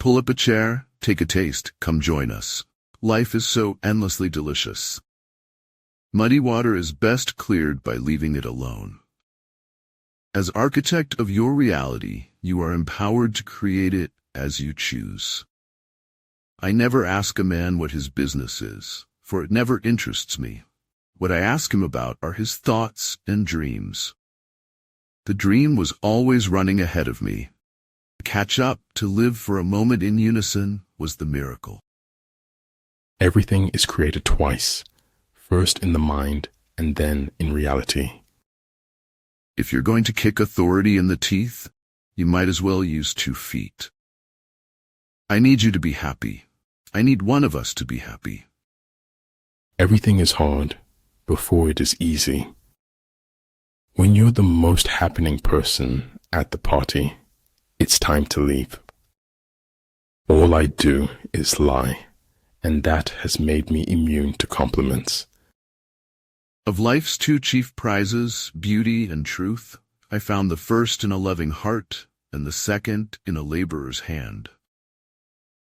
Pull up a chair, take a taste, come join us. Life is so endlessly delicious. Muddy water is best cleared by leaving it alone. As architect of your reality, you are empowered to create it as you choose. I never ask a man what his business is, for it never interests me. What I ask him about are his thoughts and dreams. The dream was always running ahead of me. To catch up, to live for a moment in unison, was the miracle. Everything is created twice, first in the mind and then in reality. If you're going to kick authority in the teeth, you might as well use 2 feet. I need you to be happy. I need one of us to be happy. Everything is hard before it is easy. When you're the most happening person at the party, it's time to leave. All I do is lie, and that has made me immune to compliments. Of life's 2 chief prizes, beauty and truth, I found the first in a loving heart and the second in a laborer's hand.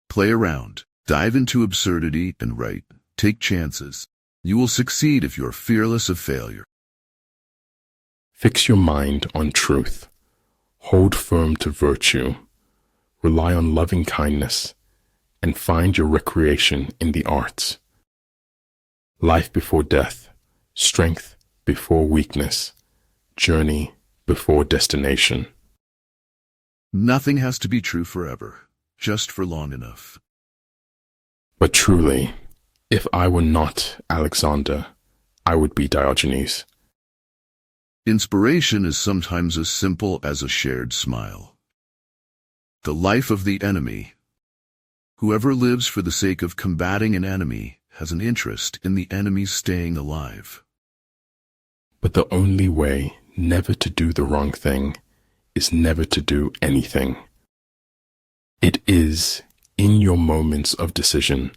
Play around, dive into absurdity and write, take chances. You will succeed if you're fearless of failure. Fix your mind on truth. Hold firm to virtue. Rely on loving kindness, and find your recreation in the arts. Life before death, strength before weakness, journey before destination. Nothing has to be true forever, just for long enough. But truly, if I were not Alexander, I would be Diogenes. Inspiration is sometimes as simple as a shared smile. The life of the enemy. Whoever lives for the sake of combating an enemy has an interest in the enemy staying alive. But the only way never to do the wrong thing is never to do anything. It is in your moments of decision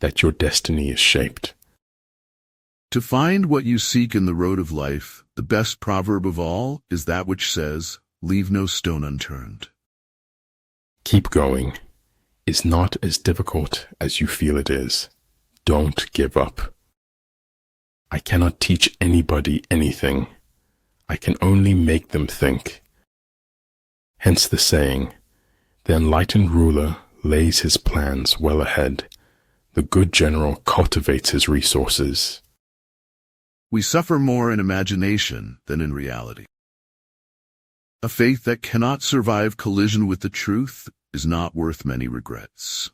that your destiny is shaped. To find what you seek in the road of life, the best proverb of all is that which says, "Leave no stone unturned." Keep going. It's not as difficult as you feel it is. Don't give up. I cannot teach anybody anything. I can only make them think. Hence the saying, the enlightened ruler lays his plans well ahead. The good general cultivates his resources. We suffer more in imagination than in reality. A faith that cannot survive collision with the truth is not worth many regrets.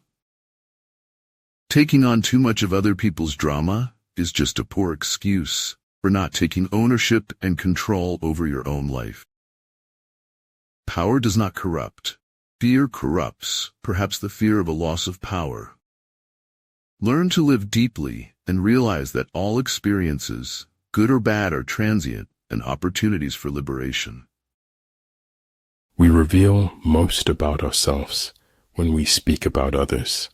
Taking on too much of other people's drama is just a poor excuse for not taking ownership and control over your own life. Power does not corrupt. Fear corrupts, perhaps the fear of a loss of power. Learn to live deeply and realize that all experiences, good or bad, are transient and opportunities for liberation. We reveal most about ourselves when we speak about others.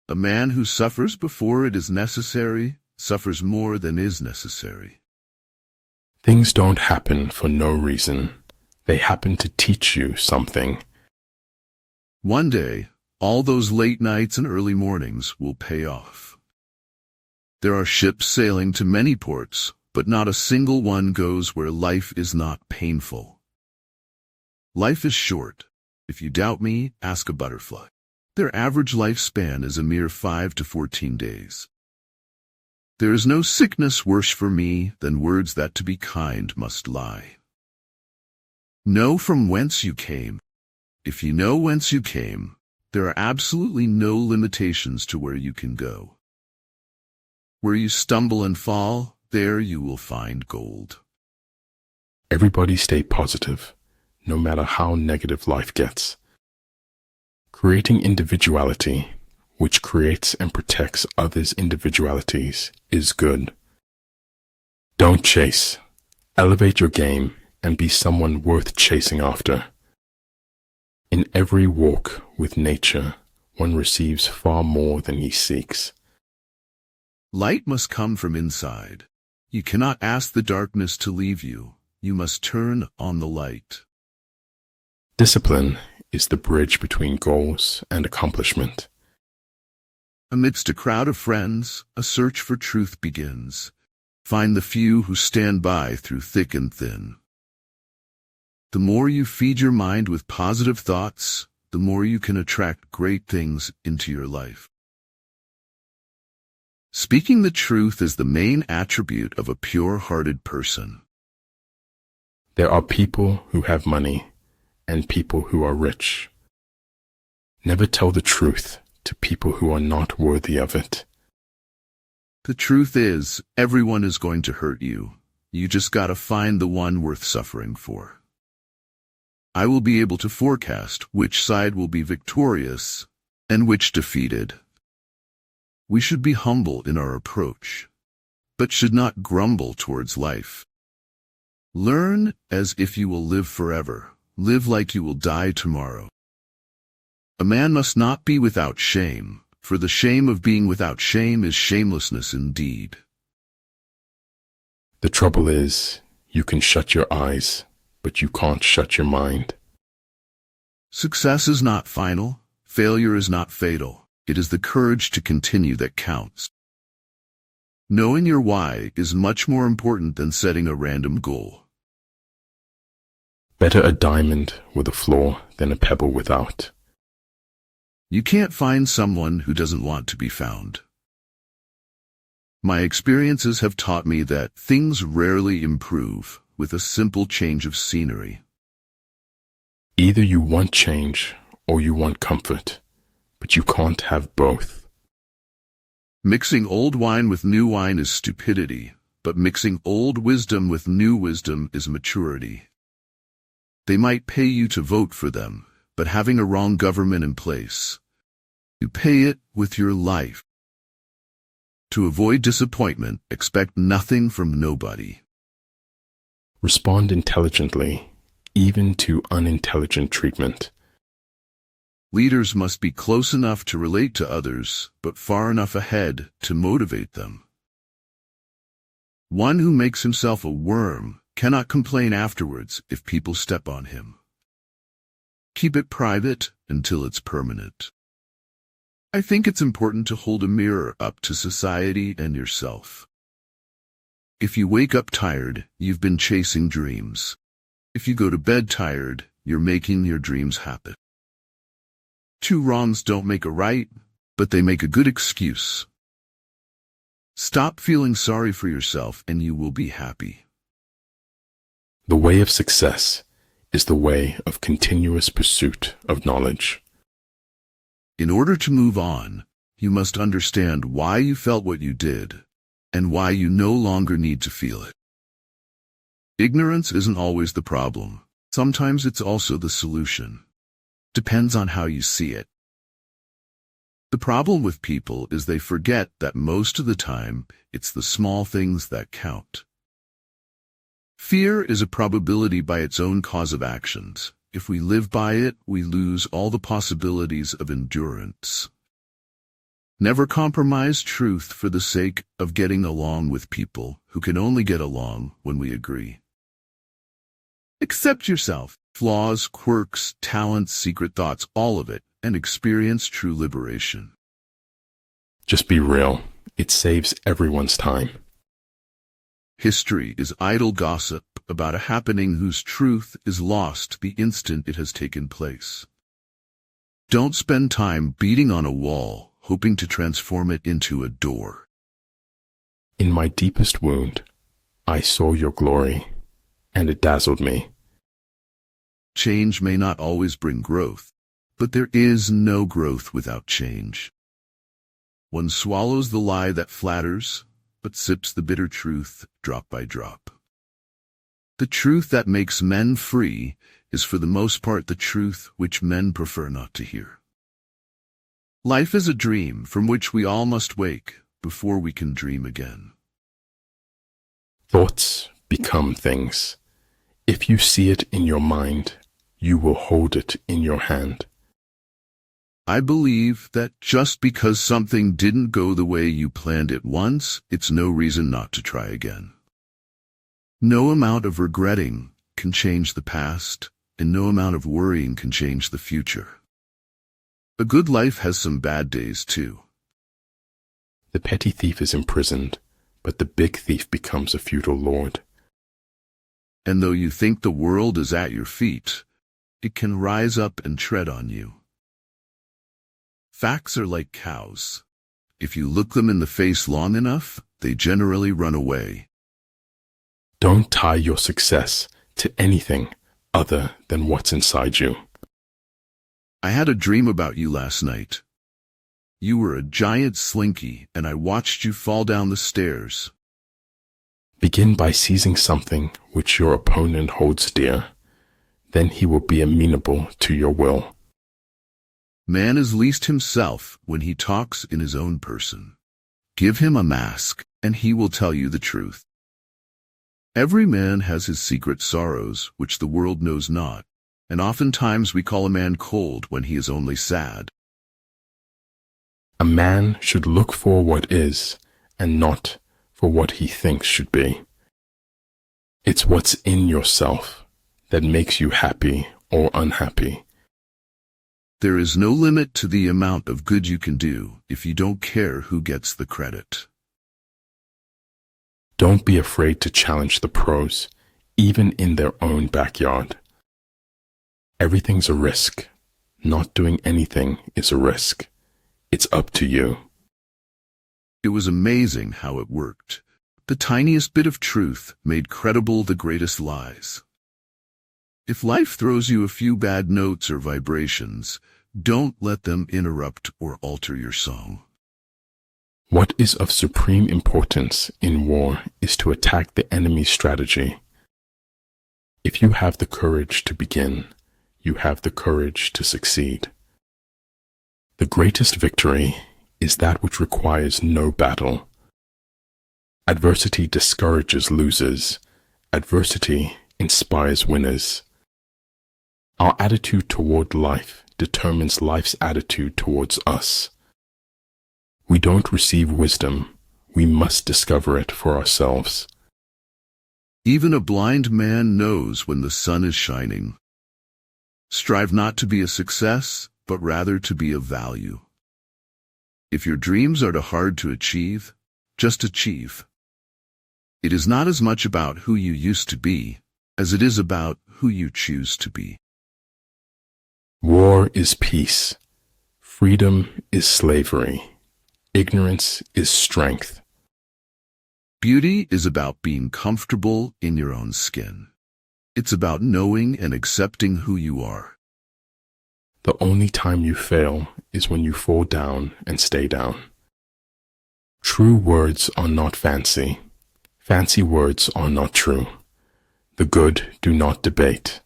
A man who suffers before it is necessary suffers more than is necessary. Things don't happen for no reason. They happen to teach you something. One day, all those late nights and early mornings will pay off. There are ships sailing to many ports, but not a single one goes where life is not painful. Life is short. If you doubt me, ask a butterfly. Their average lifespan is a mere 5 to 14 days. There is no sickness worse for me than words that to be kind must lie. Know from whence you came. If you know whence you came, there are absolutely no limitations to where you can go. Where you stumble and fall, there you will find gold. Everybody stay positive, no matter how negative life gets. Creating individuality, which creates and protects others' individualities, is good. Don't chase. Elevate your game and be someone worth chasing after. In every walk with nature, one receives far more than he seeks. Light must come from inside. You cannot ask the darkness to leave you. You must turn on the light. Discipline is the bridge between goals and accomplishment. Amidst a crowd of friends, a search for truth begins. Find the few who stand by through thick and thin. The more you feed your mind with positive thoughts, the more you can attract great things into your life. Speaking the truth is the main attribute of a pure-hearted person. There are people who have money and people who are rich. Never tell the truth to people who are not worthy of it. The truth is, everyone is going to hurt you. You just gotta find the one worth suffering for. I will be able to forecast which side will be victorious and which defeated. We should be humble in our approach, but should not grumble towards life. Learn as if you will live forever. Live like you will die tomorrow. A man must not be without shame, for the shame of being without shame is shamelessness indeed. The trouble is, you can shut your eyes, but you can't shut your mind. Success is not final. Failure is not fatal. It is the courage to continue that counts. Knowing your why is much more important than setting a random goal. Better a diamond with a flaw than a pebble without. You can't find someone who doesn't want to be found. My experiences have taught me that things rarely improve with a simple change of scenery. Either you want change or you want comfort, but you can't have both. Mixing old wine with new wine is stupidity, but mixing old wisdom with new wisdom is maturity. They might pay you to vote for them, but having a wrong government in place, you pay it with your life. To avoid disappointment, expect nothing from nobody. Respond intelligently, even to unintelligent treatment. Leaders must be close enough to relate to others, but far enough ahead to motivate them. One who makes himself a worm cannot complain afterwards if people step on him. Keep it private until it's permanent. I think it's important to hold a mirror up to society and yourself. If you wake up tired, you've been chasing dreams. If you go to bed tired, you're making your dreams happen. Two wrongs don't make a right, but they make a good excuse. Stop feeling sorry for yourself and you will be happy. The way of success is the way of continuous pursuit of knowledge. In order to move on, you must understand why you felt what you did and why you no longer need to feel it. Ignorance isn't always the problem. Sometimes it's also the solution. Depends on how you see it. The problem with people is they forget that most of the time, it's the small things that count. Fear is a probability by its own cause of actions. If we live by it, we lose all the possibilities of endurance. Never compromise truth for the sake of getting along with people who can only get along when we agree. Accept yourself, flaws, quirks, talents, secret thoughts, all of it, and experience true liberation. Just be real. It saves everyone's time. History is idle gossip about a happening whose truth is lost the instant it has taken place. Don't spend time beating on a wall, hoping to transform it into a door. In my deepest wound, I saw your glory, and it dazzled me. Change may not always bring growth, but there is no growth without change. One swallows the lie that flatters, but sips the bitter truth drop by drop. The truth that makes men free is for the most part the truth which men prefer not to hear. Life is a dream from which we all must wake before we can dream again. Thoughts become things. If you see it in your mind, you will hold it in your hand. I believe that just because something didn't go the way you planned it once, it's no reason not to try again. No amount of regretting can change the past, and no amount of worrying can change the future. A good life has some bad days too. The petty thief is imprisoned, but the big thief becomes a feudal lord. And though you think the world is at your feet, it can rise up and tread on you. Facts are like cows. If you look them in the face long enough, they generally run away. Don't tie your success to anything other than what's inside you. I had a dream about you last night. You were a giant slinky, and I watched you fall down the stairs. Begin by seizing something which your opponent holds dear. Then he will be amenable to your will. Man is least himself when he talks in his own person. Give him a mask, and he will tell you the truth. Every man has his secret sorrows, which the world knows not, and oftentimes we call a man cold when he is only sad. A man should look for what is, and not for what he thinks should be. It's what's in yourself that makes you happy or unhappy. There is no limit to the amount of good you can do if you don't care who gets the credit. Don't be afraid to challenge the pros, even in their own backyard. Everything's a risk. Not doing anything is a risk. It's up to you. It was amazing how it worked. The tiniest bit of truth made credible the greatest lies. If life throws you a few bad notes or vibrations, don't let them interrupt or alter your song. What is of supreme importance in war is to attack the enemy's strategy. If you have the courage to begin, you have the courage to succeed. The greatest victory is that which requires no battle. Adversity discourages losers. Adversity inspires winners. Our attitude toward life determines life's attitude towards us. We don't receive wisdom. We must discover it for ourselves. Even a blind man knows when the sun is shining. Strive not to be a success, but rather to be of value. If your dreams are too hard to achieve, just achieve. It is not as much about who you used to be, as it is about who you choose to be. War is peace. Freedom is slavery. Ignorance is strength. Beauty is about being comfortable in your own skin. It's about knowing and accepting who you are. The only time you fail is when you fall down and stay down. True words are not fancy. Fancy words are not true. The good do not debate.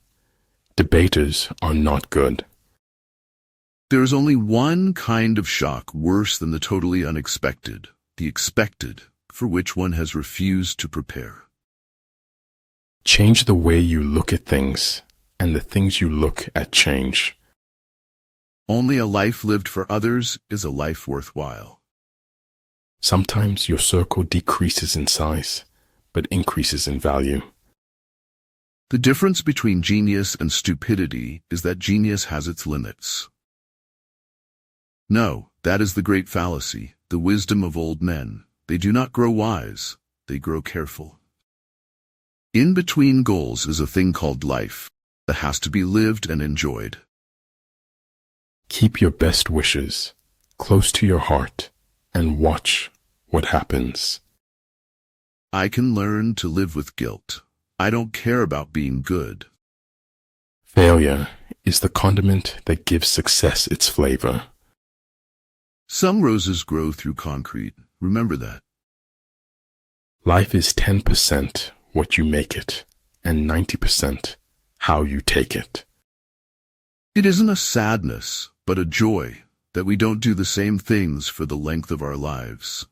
Debaters are not good. There is only one kind of shock worse than the totally unexpected, the expected, for which one has refused to prepare. Change the way you look at things, and the things you look at change. Only a life lived for others is a life worthwhile. Sometimes your circle decreases in size, but increases in value. The difference between genius and stupidity is that genius has its limits. No, that is the great fallacy, the wisdom of old men. They do not grow wise, they grow careful. In between goals is a thing called life that has to be lived and enjoyed. Keep your best wishes close to your heart and watch what happens. I can learn to live with guilt. I don't care about being good. Failure is the condiment that gives success its flavor. Some roses grow through concrete. Remember that. Life is 10% what you make it, and 90% how you take it. It isn't a sadness, but a joy that we don't do the same things for the length of our lives.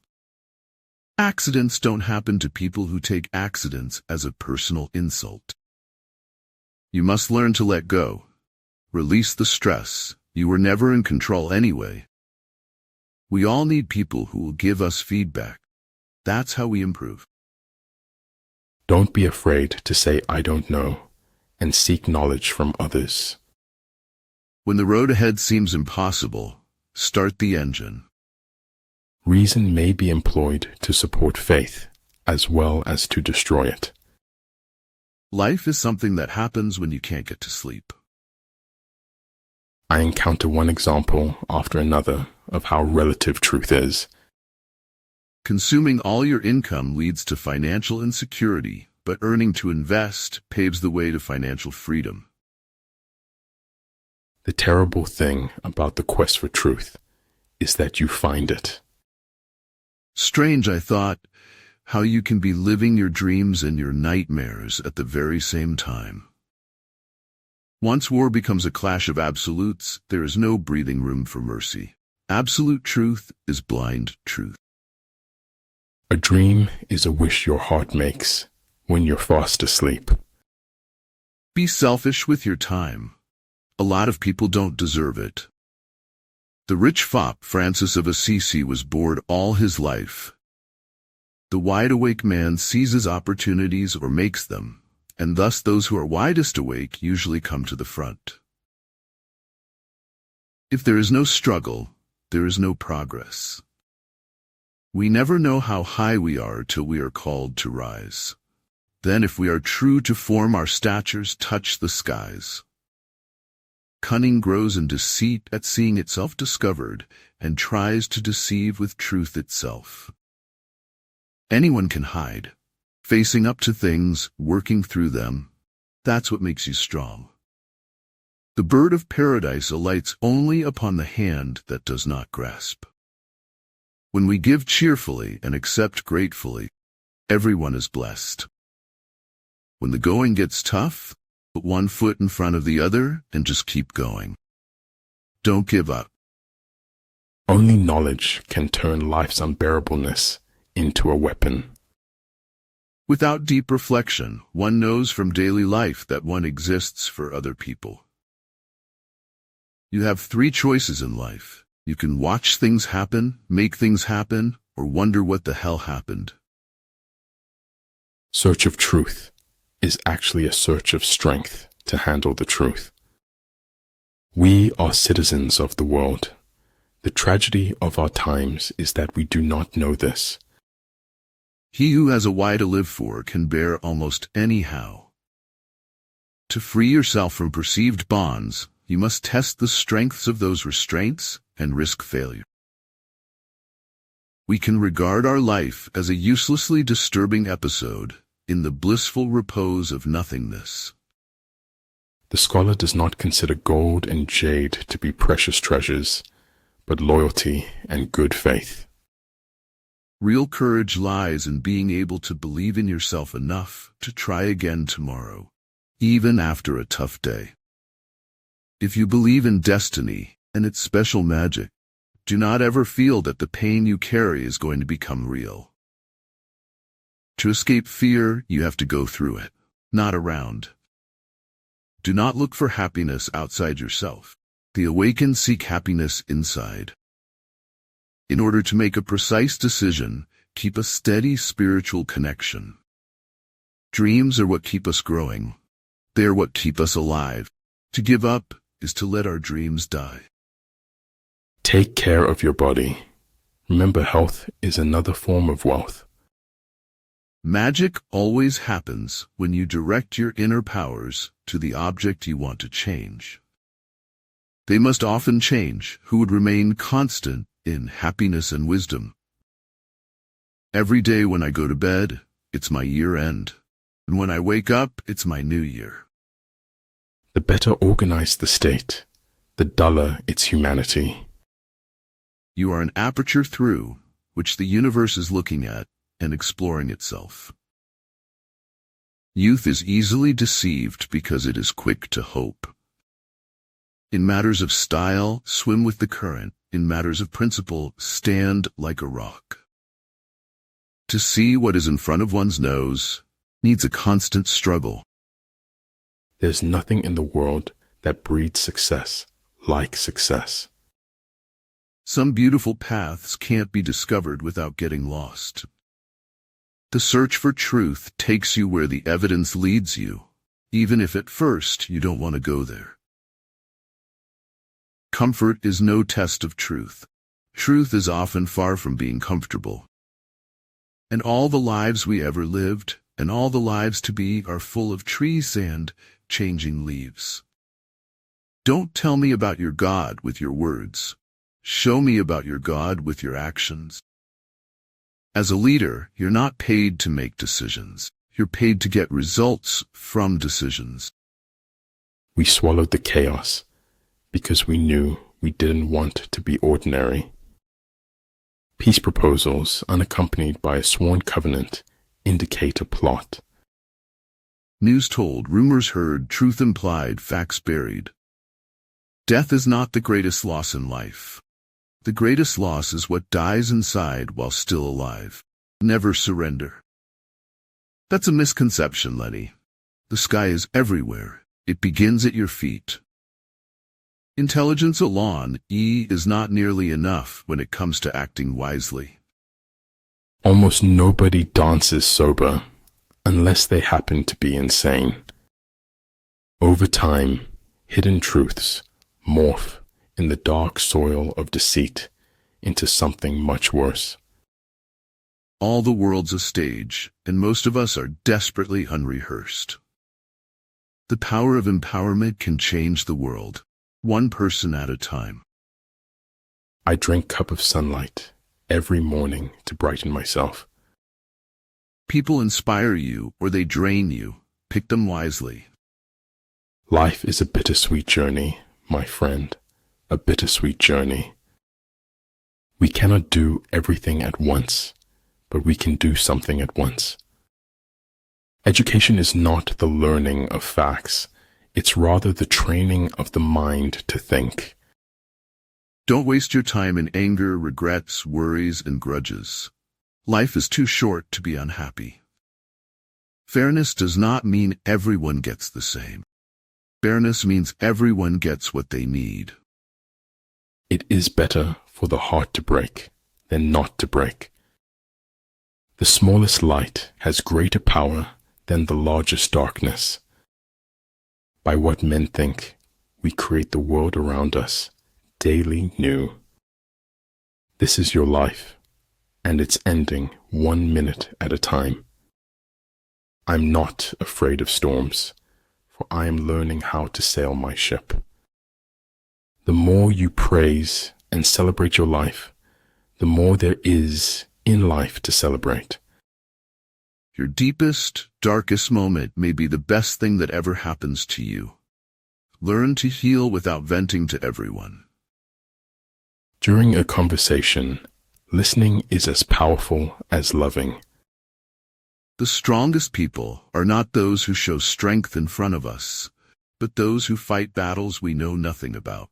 Accidents don't happen to people who take accidents as a personal insult. You must learn to let go. Release the stress. You were never in control anyway. We all need people who will give us feedback. That's how we improve. Don't be afraid to say I don't know, and seek knowledge from others. When the road ahead seems impossible, start the engine. Reason may be employed to support faith as well as to destroy it. Life is something that happens when you can't get to sleep. I encounter one example after another of how relative truth is. Consuming all your income leads to financial insecurity, but earning to invest paves the way to financial freedom. The terrible thing about the quest for truth is that you find it. Strange, I thought, how you can be living your dreams and your nightmares at the very same time. Once war becomes a clash of absolutes, there is no breathing room for mercy. Absolute truth is blind truth. A dream is a wish your heart makes when you're fast asleep. Be selfish with your time. A lot of people don't deserve it. The rich fop Francis of Assisi was bored all his life. The wide-awake man seizes opportunities or makes them, and thus those who are widest awake usually come to the front. If there is no struggle, there is no progress. We never know how high we are till we are called to rise. Then if we are true to form, our statures touch the skies. Cunning grows in deceit at seeing itself discovered, and tries to deceive with truth itself. Anyone can hide. Facing up to things, working through them, that's what makes you strong. The bird of paradise alights only upon the hand that does not grasp. When we give cheerfully and accept gratefully, everyone is blessed. When the going gets tough, put one foot in front of the other and just keep going. Don't give up. Only knowledge can turn life's unbearableness into a weapon. Without deep reflection, one knows from daily life that one exists for other people. You have 3 choices in life. You can watch things happen, make things happen, or wonder what the hell happened. Search of truth is actually a search of strength to handle the truth. We are citizens of the world. The tragedy of our times is that we do not know this. He who has a why to live for can bear almost any how. To free yourself from perceived bonds, you must test the strengths of those restraints and risk failure. We can regard our life as a uselessly disturbing episode in the blissful repose of nothingness. The scholar does not consider gold and jade to be precious treasures, but loyalty and good faith. Real courage lies in being able to believe in yourself enough to try again tomorrow, even after a tough day. If you believe in destiny and its special magic, do not ever feel that the pain you carry is going to become real. To escape fear, you have to go through it, not around. Do not look for happiness outside yourself. The awakened seek happiness inside. In order to make a precise decision, keep a steady spiritual connection. Dreams are what keep us growing. They are what keep us alive. To give up is to let our dreams die. Take care of your body. Remember, health is another form of wealth. Magic always happens when you direct your inner powers to the object you want to change. They must often change who would remain constant in happiness and wisdom. Every day when I go to bed, it's my year end, and when I wake up, it's my new year. The better organized the state, the duller its humanity. You are an aperture through which the universe is looking at and exploring itself. Youth is easily deceived because it is quick to hope. In matters of style, swim with the current. In matters of principle, stand like a rock. To see what is in front of one's nose needs a constant struggle. There's nothing in the world that breeds success like success. Some beautiful paths can't be discovered without getting lost. The search for truth takes you where the evidence leads you, even if at first you don't want to go there. Comfort is no test of truth. Truth is often far from being comfortable. And all the lives we ever lived, and all the lives to be, are full of tree sand, changing leaves. Don't tell me about your God with your words. Show me about your God with your actions. As a leader, you're not paid to make decisions. You're paid to get results from decisions. We swallowed the chaos because we knew we didn't want to be ordinary. Peace proposals unaccompanied by a sworn covenant indicate a plot. News told, rumors heard, truth implied, facts buried. Death is not the greatest loss in life. The greatest loss is what dies inside while still alive. Never surrender. That's a misconception, Lenny. The sky is everywhere. It begins at your feet. Intelligence alone, is not nearly enough when it comes to acting wisely. Almost nobody dances sober unless they happen to be insane. Over time, hidden truths morph in the dark soil of deceit into something much worse. All the world's a stage, and most of us are desperately unrehearsed. The power of empowerment can change the world, one person at a time. I drink a cup of sunlight every morning to brighten myself. People inspire you or they drain you. Pick them wisely. Life is a bittersweet journey, my friend, a bittersweet journey. We cannot do everything at once, but we can do something at once. Education is not the learning of facts. It's rather the training of the mind to think. Don't waste your time in anger, regrets, worries, and grudges. Life is too short to be unhappy. Fairness does not mean everyone gets the same. Fairness means everyone gets what they need. It is better for the heart to break than not to break. The smallest light has greater power than the largest darkness. By what men think, we create the world around us, daily new. This is your life, and it's ending 1 minute at a time. I'm not afraid of storms, for I am learning how to sail my ship. The more you praise and celebrate your life, the more there is in life to celebrate. Your deepest, darkest moment may be the best thing that ever happens to you. Learn to heal without venting to everyone. During a conversation, listening is as powerful as loving. The strongest people are not those who show strength in front of us, but those who fight battles we know nothing about.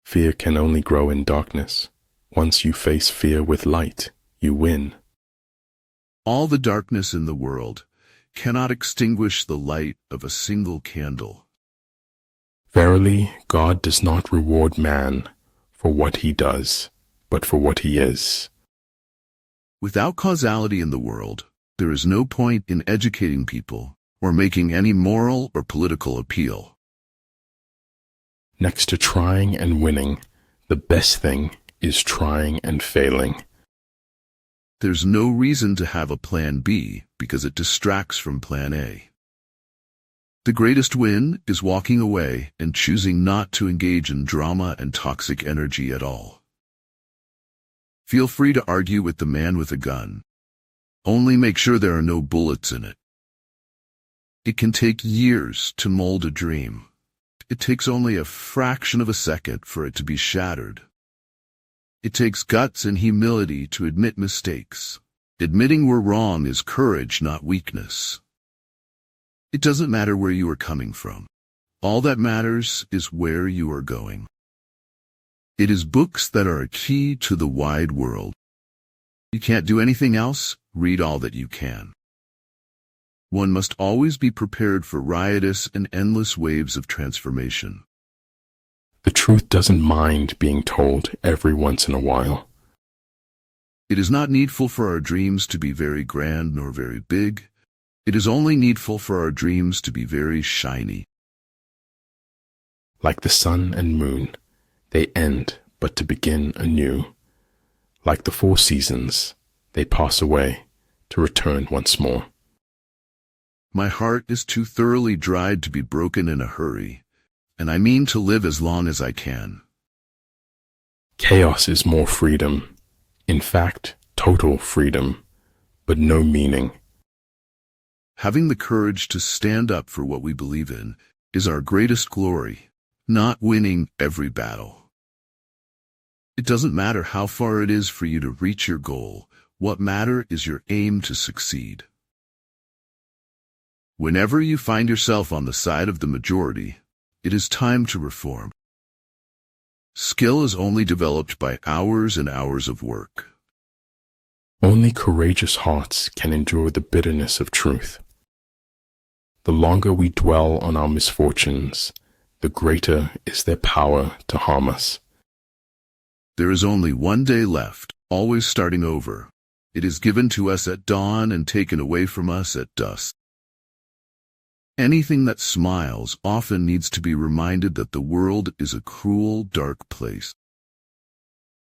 Fear can only grow in darkness. Once you face fear with light, you win. All the darkness in the world cannot extinguish the light of a single candle. Verily, God does not reward man for what he does, but for what he is. Without causality in the world, there is no point in educating people or making any moral or political appeal. Next to trying and winning, the best thing is trying and failing. There's no reason to have a plan B because it distracts from plan A. The greatest win is walking away and choosing not to engage in drama and toxic energy at all. Feel free to argue with the man with a gun. Only make sure there are no bullets in it. It can take years to mold a dream. It takes only a fraction of a second for it to be shattered. It takes guts and humility to admit mistakes. Admitting we're wrong is courage, not weakness. It doesn't matter where you are coming from. All that matters is where you are going. It is books that are a key to the wide world. You can't do anything else, read all that you can. One must always be prepared for riotous and endless waves of transformation. The truth doesn't mind being told every once in a while. It is not needful for our dreams to be very grand nor very big. It is only needful for our dreams to be very shiny. Like the sun and moon, they end but to begin anew. Like the 4 seasons, they pass away to return once more. My heart is too thoroughly dried to be broken in a hurry, and I mean to live as long as I can. Chaos is more freedom, in fact, total freedom, but no meaning. Having the courage to stand up for what we believe in is our greatest glory, not winning every battle. It doesn't matter how far it is for you to reach your goal. What matters is your aim to succeed. Whenever you find yourself on the side of the majority, it is time to reform. Skill is only developed by hours and hours of work. Only courageous hearts can endure the bitterness of truth. The longer we dwell on our misfortunes, the greater is their power to harm us. There is only one day left, always starting over. It is given to us at dawn and taken away from us at dusk. Anything that smiles often needs to be reminded that the world is a cruel, dark place.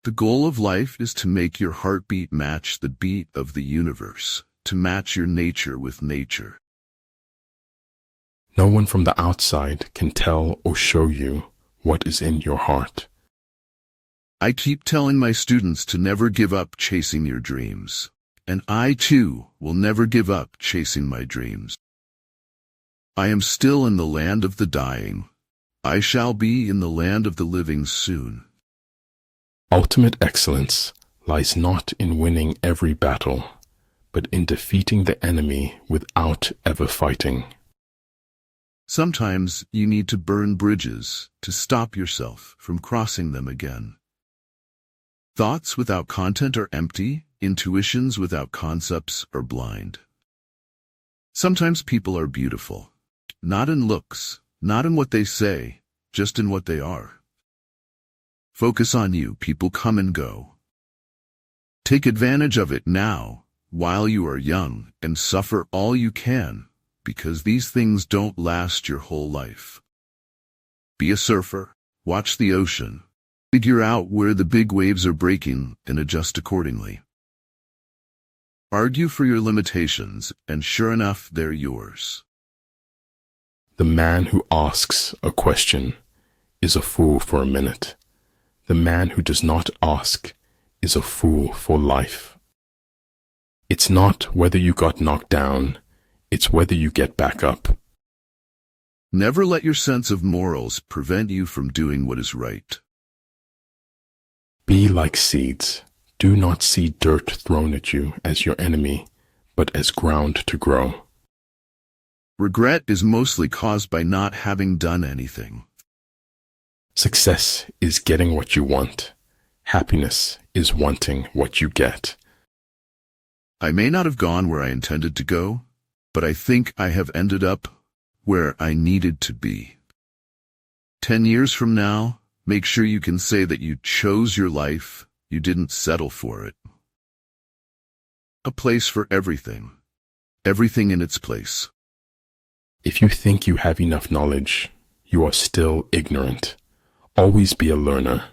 The goal of life is to make your heartbeat match the beat of the universe, to match your nature with nature. No one from the outside can tell or show you what is in your heart. I keep telling my students to never give up chasing your dreams, and I too will never give up chasing my dreams. I am still in the land of the dying. I shall be in the land of the living soon. Ultimate excellence lies not in winning every battle, but in defeating the enemy without ever fighting. Sometimes you need to burn bridges to stop yourself from crossing them again. Thoughts without content are empty, intuitions without concepts are blind. Sometimes people are beautiful, not in looks, not in what they say, just in what they are. Focus on you, people come and go. Take advantage of it now, while you are young, and suffer all you can, because these things don't last your whole life. Be a surfer, watch the ocean, figure out where the big waves are breaking and adjust accordingly. Argue for your limitations, and sure enough, they're yours. The man who asks a question is a fool for a minute. The man who does not ask is a fool for life. It's not whether you got knocked down, it's whether you get back up. Never let your sense of morals prevent you from doing what is right. Be like seeds. Do not see dirt thrown at you as your enemy, but as ground to grow. Regret is mostly caused by not having done anything. Success is getting what you want. Happiness is wanting what you get. I may not have gone where I intended to go, but I think I have ended up where I needed to be. 10 years from now, make sure you can say that you chose your life, you didn't settle for it. A place for everything. Everything in its place. If you think you have enough knowledge, you are still ignorant. Always be a learner.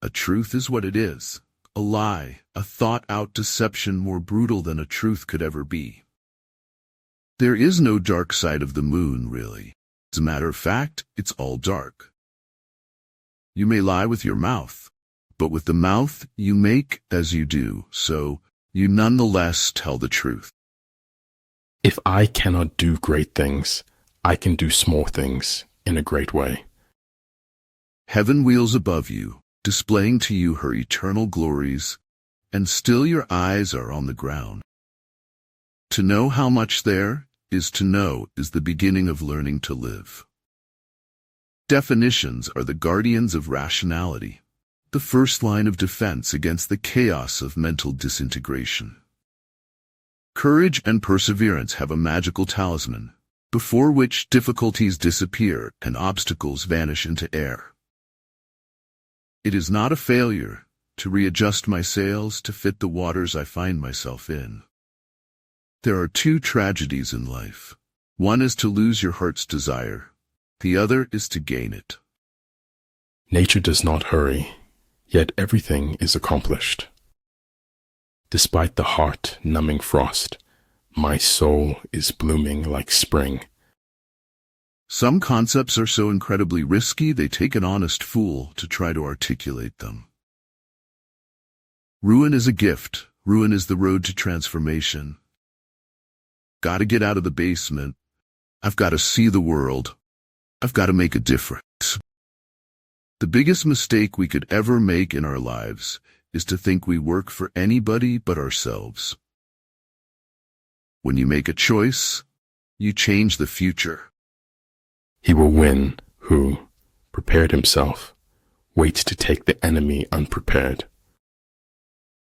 A truth is what it is. A lie, a thought-out deception more brutal than a truth could ever be. There is no dark side of the moon, really. As a matter of fact, it's all dark. You may lie with your mouth, but with the mouth you make as you do, so you nonetheless tell the truth. If I cannot do great things, I can do small things in a great way. Heaven wheels above you, displaying to you her eternal glories, and still your eyes are on the ground. To know how much there is to know is the beginning of learning to live. Definitions are the guardians of rationality, the first line of defense against the chaos of mental disintegration. Courage and perseverance have a magical talisman, before which difficulties disappear and obstacles vanish into air. It is not a failure to readjust my sails to fit the waters I find myself in. There are two tragedies in life. One is to lose your heart's desire. The other is to gain it. Nature does not hurry, yet everything is accomplished. Despite the heart-numbing frost, my soul is blooming like spring. Some concepts are so incredibly risky they take an honest fool to try to articulate them. Ruin is a gift. Ruin is the road to transformation. Gotta get out of the basement. I've got to see the world. I've got to make a difference. The biggest mistake we could ever make in our lives is to think we work for anybody but ourselves. When you make a choice, you change the future. He will win who, prepared himself, waits to take the enemy unprepared.